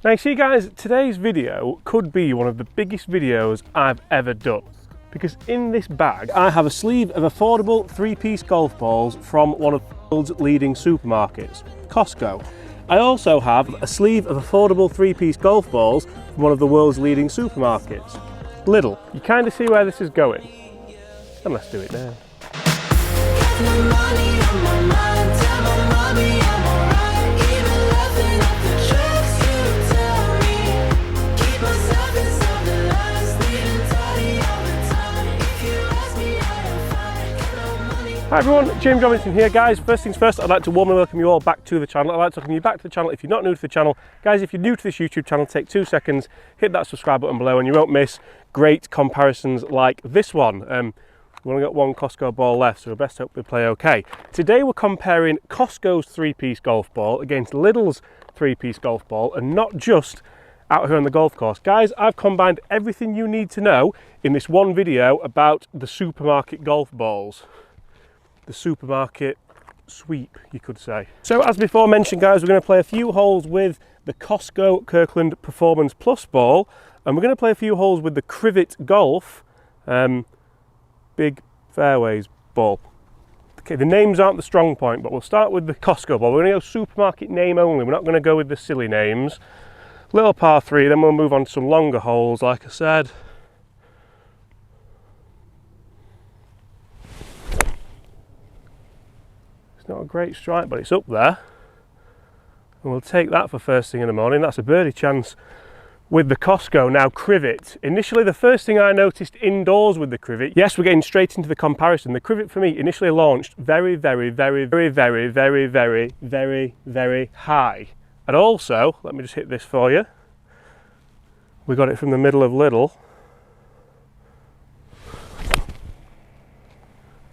Now you see guys, today's video could be one of the biggest videos I've ever done, because in this bag I have a sleeve of affordable 3-piece golf balls from one of the world's leading supermarkets, Costco. I also have a sleeve of affordable 3-piece golf balls from one of the world's leading supermarkets, Lidl. You kind of see where this is going, and let's do it now. Hi everyone, James Robinson here guys. First things first, I'd like to warmly welcome you all back to the channel. I'd like to welcome you back to the channel if you're not new to the channel. Guys, if you're new to this YouTube channel, take 2 seconds, hit that subscribe button below and you won't miss great comparisons like this one. We've only got one Costco ball left, so we best hope we play okay. Today we're comparing Costco's 3-piece golf ball against Lidl's 3-piece golf ball, and not just out here on the golf course. Guys, I've combined everything you need to know in this one video about the supermarket golf balls. The supermarket sweep, you could say. So as before mentioned guys, we're going to play a few holes with the Costco Kirkland Performance Plus ball, and we're going to play a few holes with the Crivet Golf Big Fairways ball. Okay, the names aren't the strong point, but we'll start with the Costco ball. We're going to go supermarket name only. We're not going to go with the silly names. Little par 3, then we'll move on to some longer holes, like I said. It's not a great strike, but it's up there. And we'll take that for first thing in the morning. That's a birdie chance with the Costco. Now, Crivet. Initially, the first thing I noticed indoors with the Crivet, yes, we're getting straight into the comparison. The Crivet for me initially launched very high. And also, let me just hit this for you. We got it from the middle of Lidl.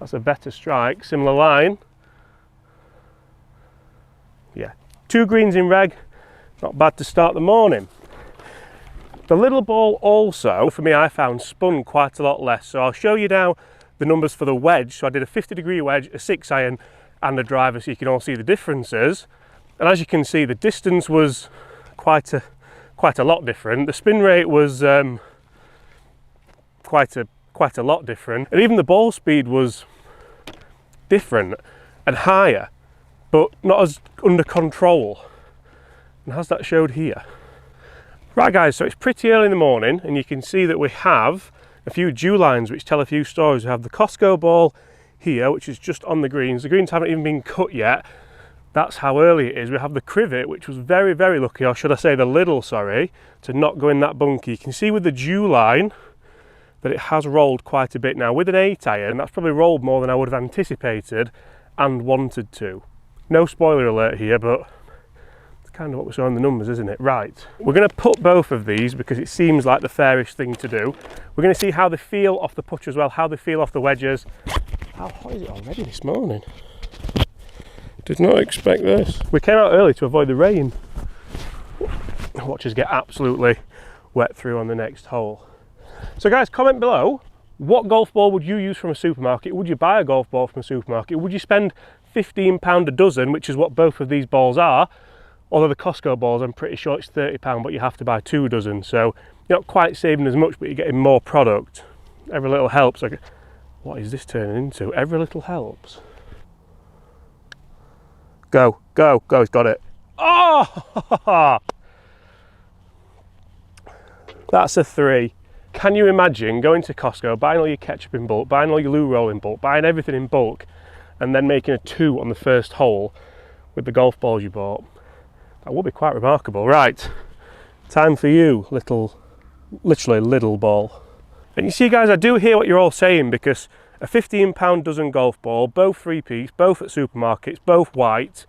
That's a better strike, similar line. Yeah, 2 greens in reg, not bad to start the morning. The little ball also, for me, I found spun quite a lot less. So I'll show you now the numbers for the wedge. So I did a 50-degree wedge, a 6-iron and a driver, so you can all see the differences. And as you can see, the distance was quite a lot different. The spin rate was quite a lot different. And even the ball speed was different and higher, but not as under control. And as that showed here. Right guys, so it's pretty early in the morning and you can see that we have a few dew lines which tell a few stories. We have the Costco ball here, which is just on the greens. The greens haven't even been cut yet. That's how early it is. We have the Crivet, which was very lucky, or should I say the Lidl, sorry, to not go in that bunker. You can see with the dew line that it has rolled quite a bit now. With an 8-iron, that's probably rolled more than I would have anticipated and wanted to. No spoiler alert here, but it's kind of what we saw in the numbers, isn't it? Right, we're going to put both of these because it seems like the fairest thing to do. We're going to see how they feel off the putter as well, how they feel off the wedges. How hot is it already this morning? Did not expect this. We came out early to avoid the rain. Watch us get absolutely wet through on the next hole. So guys, comment below, what golf ball would you use from a supermarket? Would you buy a golf ball from a supermarket? Would you spend £15 a dozen, which is what both of these balls are? Although the Costco balls, I'm pretty sure it's £30, but you have to buy 2 dozen. So you're not quite saving as much, but you're getting more product. Every little helps. Like, what is this turning into? Every little helps. Go, go, go, he's got it. Oh! That's a 3. Can you imagine going to Costco, buying all your ketchup in bulk, buying all your loo roll in bulk, buying everything in bulk, and then making a 2 on the first hole with the golf balls you bought? That would be quite remarkable. Right, time for you, literally little ball. And you see guys, I do hear what you're all saying, because a £15 dozen golf ball, both 3-piece, both at supermarkets, both white,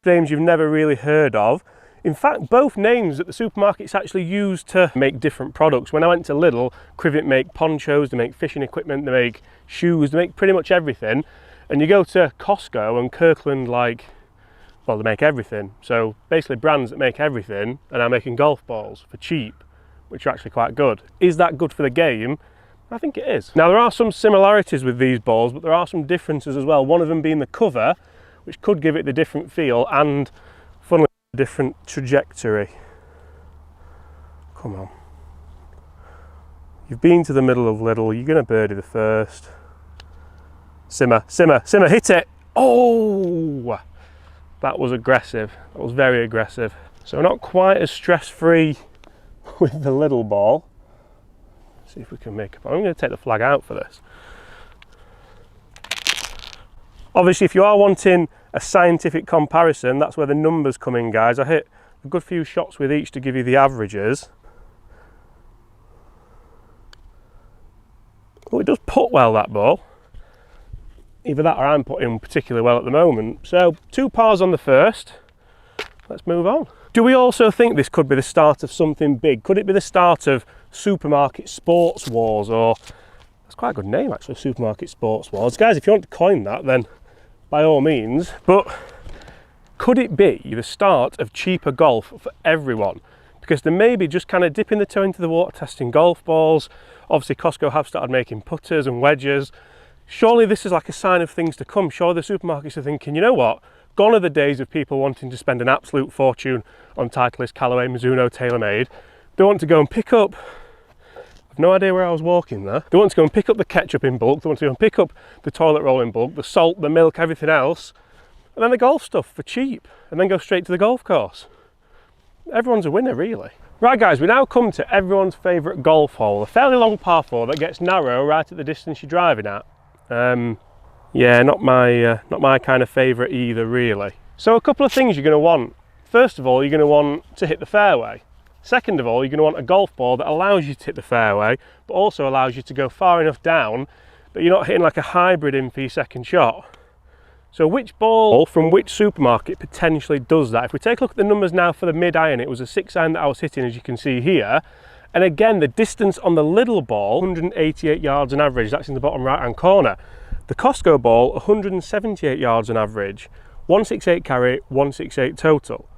names you've never really heard of. In fact, both names that the supermarkets actually use to make different products. When I went to Lidl, Crivet make ponchos, they make fishing equipment, they make shoes, they make pretty much everything. And you go to Costco and Kirkland, like, well, they make everything. So basically brands that make everything are now making golf balls for cheap, which are actually quite good. Is that good for the game? I think it is. Now there are some similarities with these balls, but there are some differences as well. One of them being the cover, which could give it the different feel, and funnily, a different trajectory. Come on. You've been to the middle of Lidl, you're going to birdie the first. Simmer, simmer, simmer, hit it! Oh! That was aggressive. That was very aggressive. So not quite as stress-free with the Lidl ball. Let's see if we can make it. I'm going to take the flag out for this. Obviously, if you are wanting a scientific comparison, that's where the numbers come in, guys. I hit a good few shots with each to give you the averages. Oh, it does putt well, that ball. Either that or I'm putting particularly well at the moment. So 2 pars on the first. Let's move on. Do we also think this could be the start of something big? Could it be the start of supermarket sports wars? Or that's quite a good name, actually, supermarket sports wars. Guys, if you want to coin that, then by all means. But could it be the start of cheaper golf for everyone? Because they may be just kind of dipping the toe into the water, testing golf balls. Obviously, Costco have started making putters and wedges. Surely this is like a sign of things to come. Surely the supermarkets are thinking, you know what? Gone are the days of people wanting to spend an absolute fortune on Titleist, Callaway, Mizuno, TaylorMade. They want to go and pick up, I've no idea where I was walking there. They want to go and pick up the ketchup in bulk. They want to go and pick up the toilet roll in bulk, the salt, the milk, everything else. And then the golf stuff for cheap. And then go straight to the golf course. Everyone's a winner, really. Right guys, we now come to everyone's favourite golf hole, a fairly long par 4 that gets narrow right at the distance you're driving at. Yeah, not my kind of favourite either, really. So a couple of things you're going to want. First of all, you're going to want to hit the fairway. Second of all, you're going to want a golf ball that allows you to hit the fairway, but also allows you to go far enough down that you're not hitting like a hybrid in for your second shot. So which ball from which supermarket potentially does that? If we take a look at the numbers now for the mid-iron, it was a 6-iron that I was hitting, as you can see here. And again, the distance on the Lidl ball, 188 yards on average, that's in the bottom right-hand corner. The Costco ball, 178 yards on average, 168 carry, 168 total.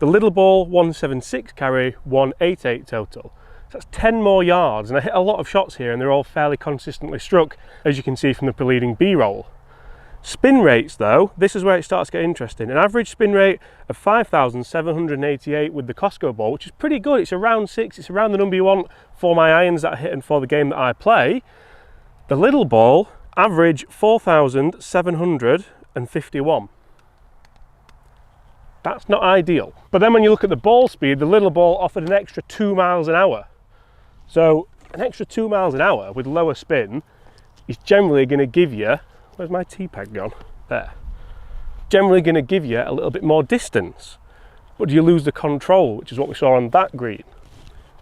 The Lidl ball, 176 carry, 188 total. So that's 10 more yards, and I hit a lot of shots here, and they're all fairly consistently struck, as you can see from the preceding B-roll. Spin rates though, this is where it starts to get interesting. An average spin rate of 5,788 with the Costco ball, which is pretty good. It's around 6, it's around the number you want for my irons that I hit and for the game that I play. The Lidl ball, average 4,751. That's not ideal. But then when you look at the ball speed, the Lidl ball offered an extra 2 miles an hour. So an extra 2 miles an hour with lower spin is generally going to give you, where's my T-peg gone? There. Generally going to give you a little bit more distance. But do you lose the control, which is what we saw on that green?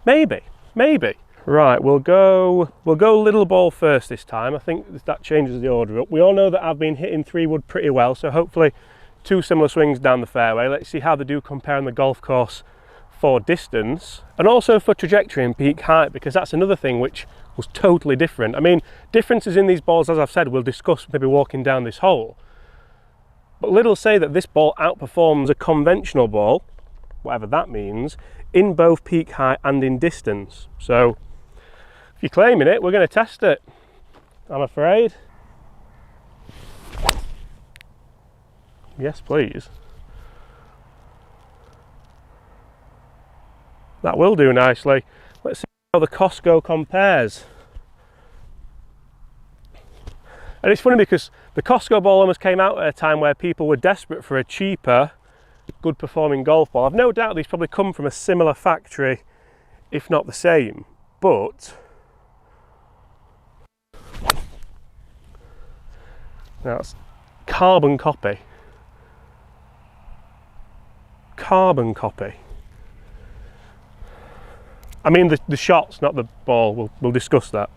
Maybe, maybe. Right, we'll go Lidl ball first this time. I think that changes the order up. We all know that I've been hitting 3-wood pretty well, so hopefully 2 similar swings down the fairway. Let's see how they do compare on the golf course for distance and also for trajectory and peak height, because that's another thing which was totally different. I mean, differences in these balls, as I've said, we'll discuss maybe walking down this hole. But Lidl say that this ball outperforms a conventional ball, whatever that means, in both peak height and in distance. So if you're claiming it, we're going to test it, I'm afraid. Yes, please. That will do nicely. Let's see how the Costco compares. And it's funny because the Costco ball almost came out at a time where people were desperate for a cheaper, good performing golf ball. I've no doubt these probably come from a similar factory, if not the same, but now it's carbon copy. Carbon copy. I mean the shots, not the ball. We'll discuss that.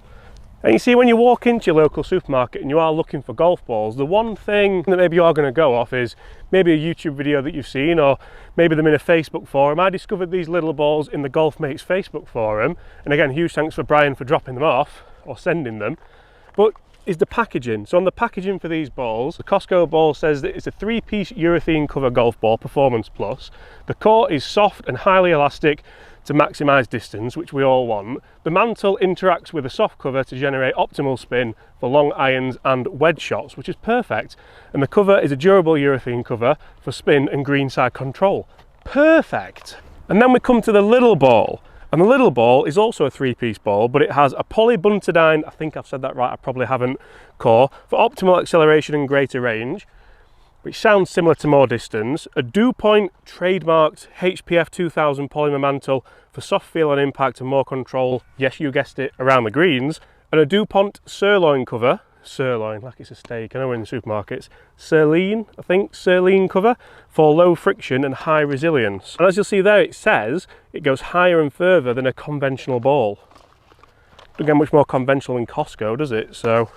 And you see, when you walk into your local supermarket and you are looking for golf balls, the one thing that maybe you are going to go off is maybe a YouTube video that you've seen, or maybe them in a Facebook forum. I discovered these Lidl balls in the Golf Mates Facebook forum, and again, huge thanks for Brian for dropping them off or sending them. But is the packaging. So on the packaging for these balls, the Costco ball says that it's a 3-piece urethane cover golf ball, Performance Plus. The core is soft and highly elastic to maximise distance, which we all want. The mantle interacts with a soft cover to generate optimal spin for long irons and wedge shots, which is perfect. And the cover is a durable urethane cover for spin and greenside control. Perfect! And then we come to the Lidl ball. And the Lidl ball is also a 3-piece ball, but it has a polybuntadine, I think I've said that right, I probably haven't, core for optimal acceleration and greater range, which sounds similar to more distance, a dew point trademarked HPF 2000 polymer mantle for soft feel on impact and more control, yes you guessed it, around the greens, and a DuPont sirloin cover, sirloin like it's a steak, I know we're in the supermarkets, sirloin, I think, sirloin cover for low friction and high resilience. And as you'll see there, it says it goes higher and further than a conventional ball. Doesn't get much more conventional than Costco, does it? So,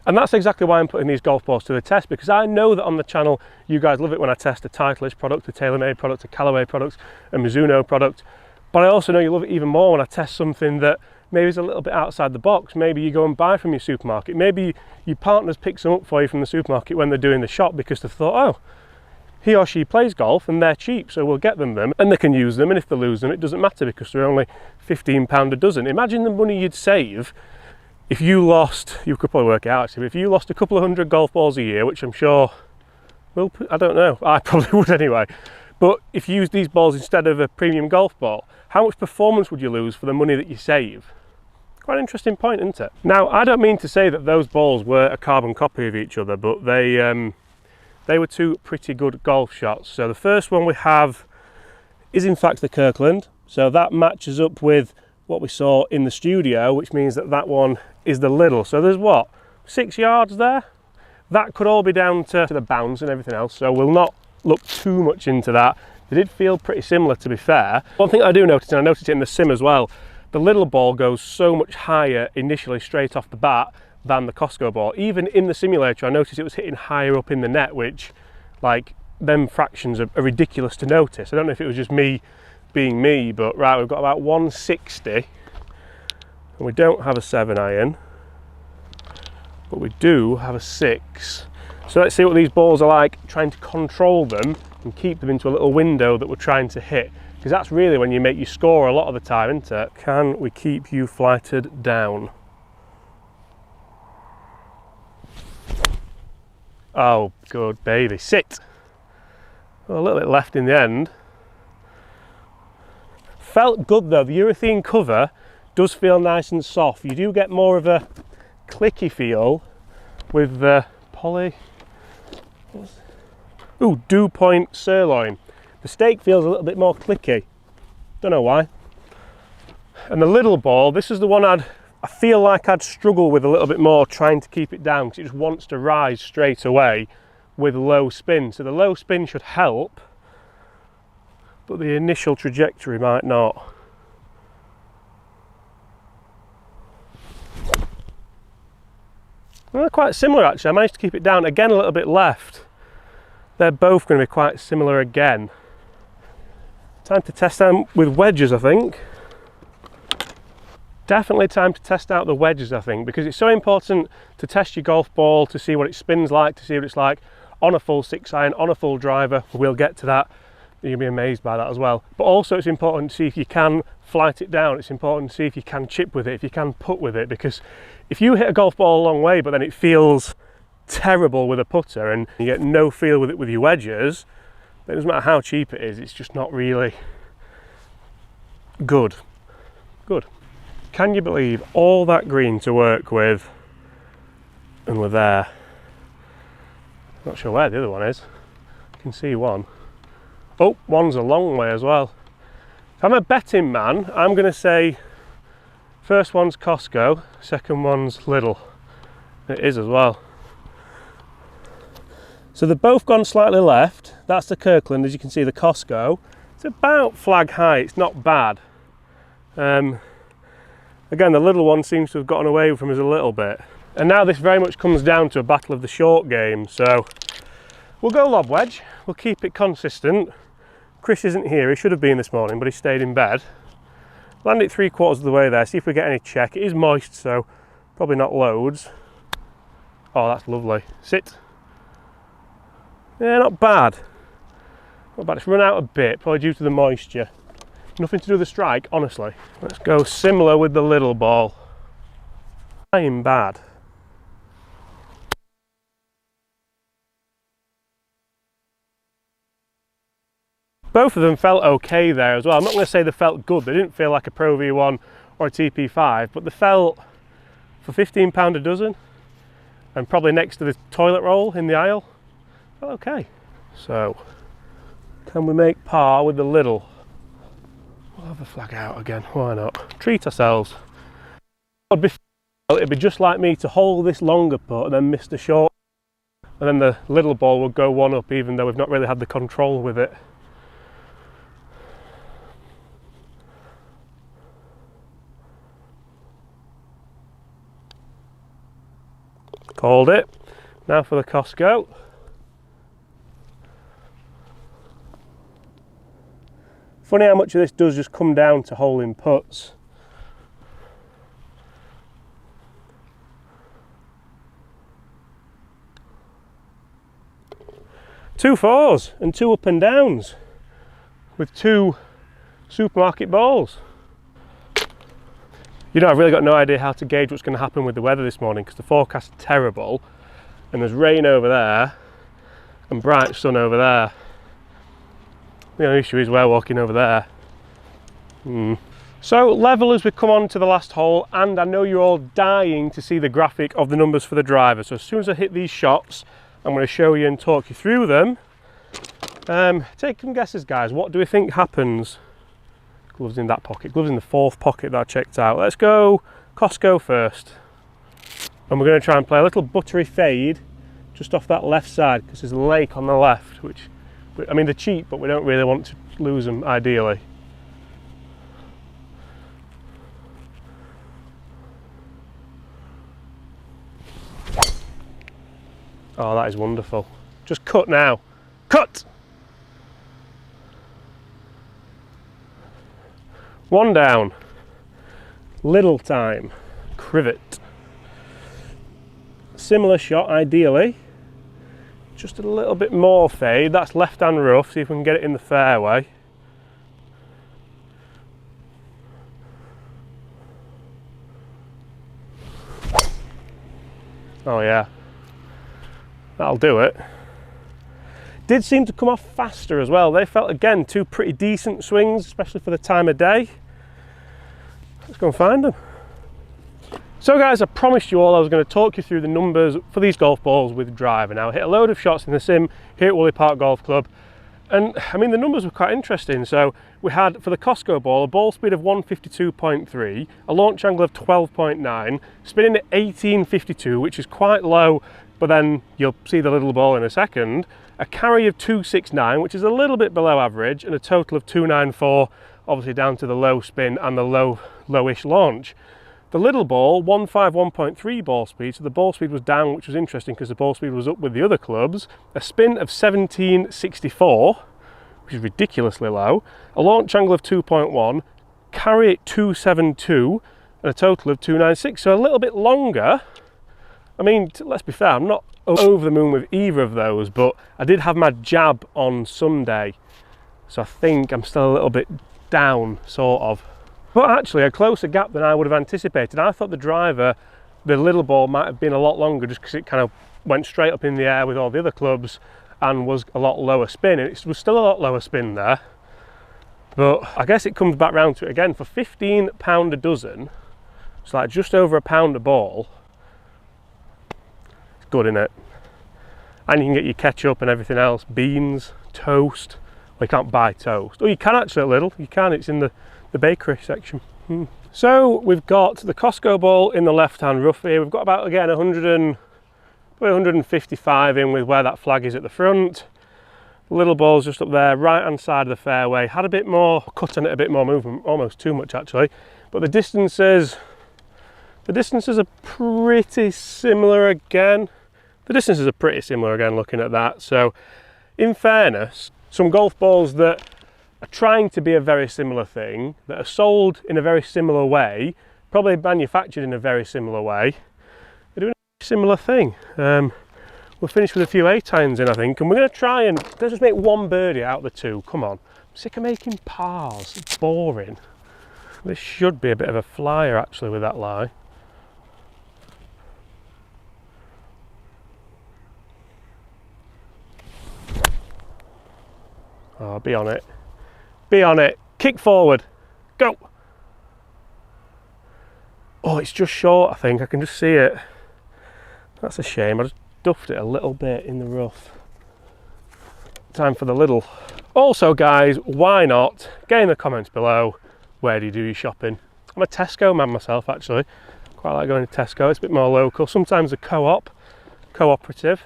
and that's exactly why I'm putting these golf balls to the test, because I know that on the channel you guys love it when I test a Titleist product, a TaylorMade product, a Callaway product, a Mizuno product, but I also know you love it even more when I test something that maybe is a little bit outside the box. Maybe you go and buy from your supermarket, maybe your partner's picked some up for you from the supermarket when they're doing the shop because they've thought, oh, he or she plays golf and they're cheap, so we'll get them and they can use them, and if they lose them it doesn't matter because they're only £15 a dozen. Imagine the money you'd save if you lost, you could probably work it out actually, if you lost a couple of hundred golf balls a year, which I'm sure, well, I don't know, I probably would anyway, but if you used these balls instead of a premium golf ball, how much performance would you lose for the money that you save? Quite an interesting point, isn't it? Now, I don't mean to say that those balls were a carbon copy of each other, but they were two pretty good golf shots. So the first one we have is in fact the Kirkland, so that matches up with what we saw in the studio, which means that that one is the Lidl. So there's what, 6 yards there? That could all be down to the bounds and everything else, so we'll not look too much into that. They did feel pretty similar, to be fair. One thing I do notice, and I noticed it in the sim as well, the Lidl ball goes so much higher initially straight off the bat than the Costco ball. Even in the simulator I noticed it was hitting higher up in the net, which, like, them fractions are ridiculous to notice. I don't know if it was just me being me, but right, we've got about 160 and we don't have a 7-iron, but we do have a 6. So let's see what these balls are like trying to control them and keep them into a little window that we're trying to hit, because that's really when you make your score a lot of the time, isn't it? Can we keep you flighted down? Oh, good baby, sit. Well, a little bit left in the end. Felt good though, the urethane cover does feel nice and soft. You do get more of a clicky feel with the poly, ooh, dew point sirloin. The steak feels a little bit more clicky, don't know why. And the Lidl ball, this is the one I feel like I'd struggle with a little bit more trying to keep it down, because it just wants to rise straight away with low spin. So the low spin should help, but the initial trajectory might not. Well, they're quite similar actually. I managed to keep it down again a little bit left. They're both going to be quite similar again. Time to test them with wedges, I think. Definitely time to test out the wedges, I think, because it's so important to test your golf ball, to see what it spins like, to see what it's like on a full 6-iron, on a full driver. We'll get to that. You'll be amazed by that as well. But also it's important to see if you can flight it down. It's important to see if you can chip with it, if you can putt with it, because if you hit a golf ball a long way but then it feels terrible with a putter and you get no feel with it with your wedges, then it doesn't matter how cheap it is, it's just not really good. Good. Can you believe all that green to work with and we're there? Not sure where the other one is. I can see one. Oh, one's a long way as well. If I'm a betting man, I'm going to say first one's Costco, second one's Lidl. It is as well. So they've both gone slightly left. That's the Kirkland, as you can see. The Costco, it's about flag high, it's not bad. Again, the little one seems to have gotten away from us a little bit. And now this very much comes down to a battle of the short game. So we'll go lob wedge, we'll keep it consistent. Chris isn't here, he should have been this morning, but he stayed in bed. Land it 3/4 of the way there, see if we get any check. It is moist, so probably not loads. Oh, that's lovely. Sit. Yeah, not bad. Not bad, it's run out a bit, probably due to the moisture. Nothing to do with the strike, honestly. Let's go similar with the little ball. I'm bad. Both of them felt okay there as well. I'm not going to say they felt good. They didn't feel like a PRO-V1 or a TP5, but they felt, for £15 a dozen, and probably next to the toilet roll in the aisle, felt okay. So, can we make par with the Lidl? We'll have the flag out again, why not? Treat ourselves. It'd be just like me to hold this longer putt and then miss the short, and then the Lidl ball would go one up even though we've not really had the control with it. Called it. Now for the Costco. Funny how much of this does just come down to holing putts. Two fours and two up and downs with two supermarket balls. You know, I've really got no idea how to gauge what's going to happen with the weather this morning because the forecast is terrible and there's rain over there and bright sun over there. The only issue is we're walking over there. So level as we come on to the last hole, and I know you're all dying to see the graphic of the numbers for the driver. So as soon as I hit these shots, I'm going to show you and talk you through them. Take some guesses, guys. What do we think happens? Gloves in that pocket. Gloves in the fourth pocket that I checked out. Let's go Costco first. And we're going to try and play a little buttery fade just off that left side because there's a lake on the left, which, I mean, they're cheap, but we don't really want to lose them ideally. Oh, that is wonderful. Just cut now. Cut! One down. Lidl time. Crivet. Similar shot, ideally. Just a little bit more fade. That's left hand rough, see if we can get it in the fairway. Oh yeah. That'll do it. Did seem to come off faster as well. They felt, again, two pretty decent swings, especially for the time of day. Let's go and find them. So guys, I promised you all I was going to talk you through the numbers for these golf balls with driver. Now, I hit a load of shots in the sim here at Woolley Park Golf Club, and I mean the numbers were quite interesting. So we had, for the Costco ball, a ball speed of 152.3, a launch angle of 12.9, spinning at 1852, which is quite low, but then you'll see the little ball in a second, a carry of 269, which is a little bit below average, and a total of 294, obviously down to the low spin and the lowish launch. The little ball, 151.3 ball speed, so the ball speed was down, which was interesting because the ball speed was up with the other clubs. A spin of 1764, which is ridiculously low. A launch angle of 2.1, carry at 272, and a total of 296, so a little bit longer. I mean, let's be fair, I'm not over the moon with either of those, but I did have my jab on Sunday, so I think I'm still a little bit down, sort of. But actually a closer gap than I would have anticipated. I thought the driver, the little ball, might have been a lot longer just because it kind of went straight up in the air with all the other clubs and was a lot lower spin. It was still a lot lower spin there, but I guess it comes back round to it again. For £15 a dozen, it's like just over £1 a ball. It's good, isn't it? And you can get your ketchup and everything else, beans, toast. Well, you can't buy toast. Oh, you can actually at Lidl. You can, it's in the bakery section. So we've got the Costco ball in the left hand rough here. We've got about, again, 155 in with where that flag is at the front. The little ball's just up there, right hand side of the fairway. Had a bit more cut on it, a bit more movement, almost too much actually. But the distances are pretty similar again. Looking at that. So in fairness, some golf balls that are trying to be a very similar thing, that are sold in a very similar way, probably manufactured in a very similar way, they're doing a similar thing. We'll finish with a few 8-irons in, I think, and we're going to try and, let's just make one birdie out of the two. Come on. I'm sick of making pars. It's boring. This should be a bit of a flyer actually with that lie. Oh, I'll be on it. Be on it. Kick forward. Go. Oh, it's just short, I think. I can just see it. That's a shame. I just duffed it a little bit in the rough. Time for the Lidl. Also, guys, why not get in the comments below, where do you do your shopping? I'm a Tesco man myself, actually. Quite like going to Tesco. It's a bit more local. Sometimes a cooperative.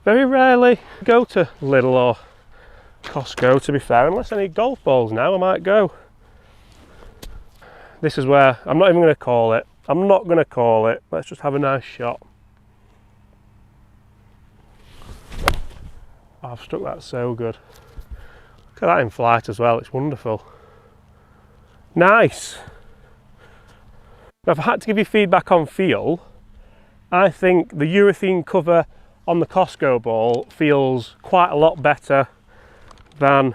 Very rarely go to Lidl or Costco, to be fair, unless I need golf balls now, I might go. This is where, I'm not even going to call it. I'm not going to call it. Let's just have a nice shot. Oh, I've struck that so good. Look at that in flight as well, it's wonderful. Nice. Now, if I had to give you feedback on feel, I think the urethane cover on the Costco ball feels quite a lot better than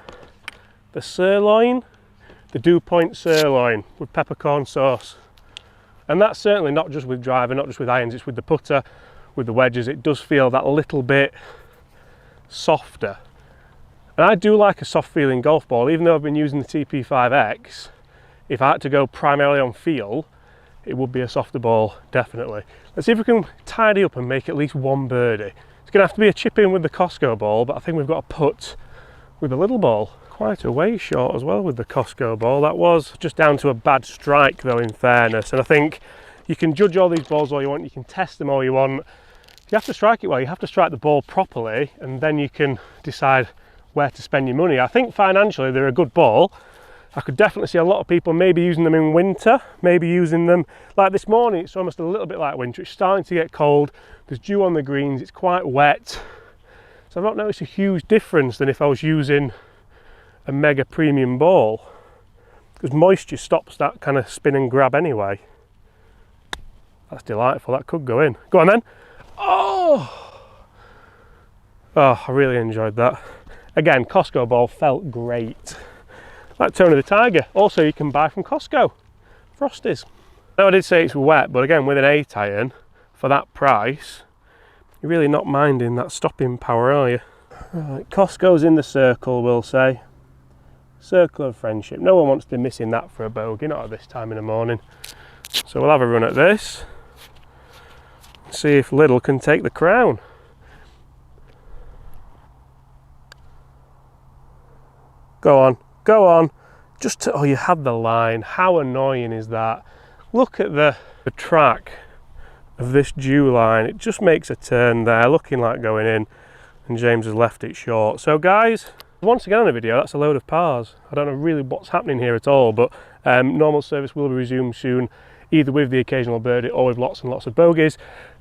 the sirloin, the Dew Point sirloin with peppercorn sauce. And that's certainly not just with driver, not just with irons, it's with the putter, with the wedges. It does feel that little bit softer. And I do like a soft feeling golf ball, even though I've been using the TP5X. If I had to go primarily on feel, it would be a softer ball, definitely. Let's see if we can tidy up and make at least one birdie. It's going to have to be a chip in with the Costco ball, but I think we've got a putt with the Lidl ball. Quite a way short as well with the Costco ball. That was just down to a bad strike though, in fairness. And I think you can judge all these balls all you want, you can test them all you want. You have to strike it well, you have to strike the ball properly, and then you can decide where to spend your money. I think financially they're a good ball. I could definitely see a lot of people maybe using them in winter, maybe using them like this morning. It's almost a little bit like winter. It's starting to get cold. There's dew on the greens. It's quite wet. So I've not noticed a huge difference than if I was using a mega premium ball, because moisture stops that kind of spin and grab anyway. That's delightful. That could go in. Go on then. Oh, I really enjoyed that. Again, Costco ball felt great. Like Tony the Tiger, also you can buy from Costco, Frosties. Now I did say it's wet, but again with an 8 iron, for that price, you're really not minding that stopping power, are you? Right, Costco's in the circle, we'll say. Circle of friendship. No one wants to be missing that for a bogey, not at this time in the morning. So we'll have a run at this. See if Lidl can take the crown. Go on. Go on, oh, you had the line. How annoying is that? Look at the track of this dew line. It just makes a turn there, looking like going in, and James has left it short. So guys, once again on the video, that's a load of pars. I don't know really what's happening here at all, but normal service will be resumed soon, either with the occasional birdie or with lots and lots of bogeys.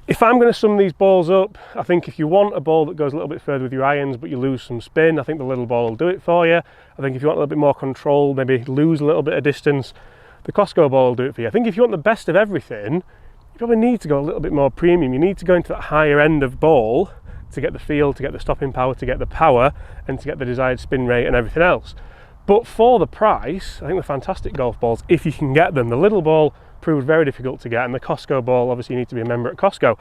If I'm going to sum these balls up, I think if you want a ball that goes a little bit further with your irons but you lose some spin, I think the Lidl ball will do it for you. I think if you want a little bit more control, maybe lose a little bit of distance, the Costco ball will do it for you. I think if you want the best of everything, you probably need to go a little bit more premium. You need to go into that higher end of ball to get the feel, to get the stopping power, to get the power, and to get the desired spin rate and everything else. But for the price, I think they're fantastic golf balls if you can get them. The Lidl ball proved very difficult to get, and the Costco ball, obviously you need to be a member at Costco.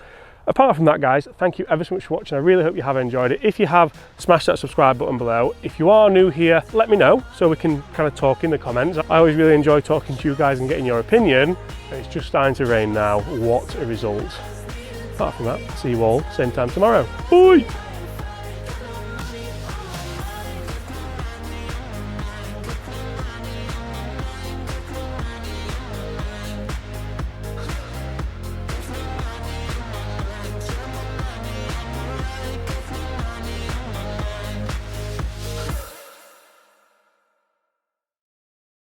Apart from that, guys, thank you ever so much for watching. I really hope you have enjoyed it. If you have, smash that subscribe button below. If you are new here, let me know so we can kind of talk in the comments. I always really enjoy talking to you guys and getting your opinion. It's just starting to rain now. What a result. Apart from that, see you all same time tomorrow. Bye!